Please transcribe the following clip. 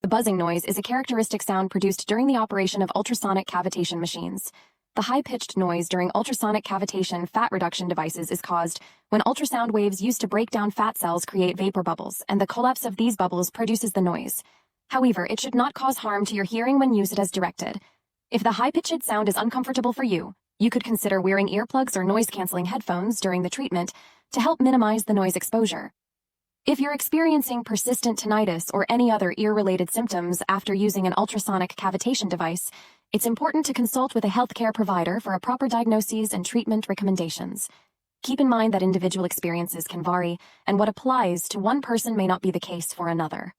The buzzing noise is a characteristic sound produced during the operation of ultrasonic cavitation machines. The high-pitched noise during ultrasonic cavitation fat reduction devices is caused when ultrasound waves used to break down fat cells create vapor bubbles, and the collapse of these bubbles produces the noise. However, it should not cause harm to your hearing when used as directed. If the high-pitched sound is uncomfortable for you, you could consider wearing earplugs or noise-canceling headphones during the treatment to help minimize the noise exposure. If you're experiencing persistent tinnitus or any other ear-related symptoms after using an ultrasonic cavitation device, it's important to consult with a healthcare provider for a proper diagnosis and treatment recommendations. Keep in mind that individual experiences can vary, and what applies to one person may not be the case for another.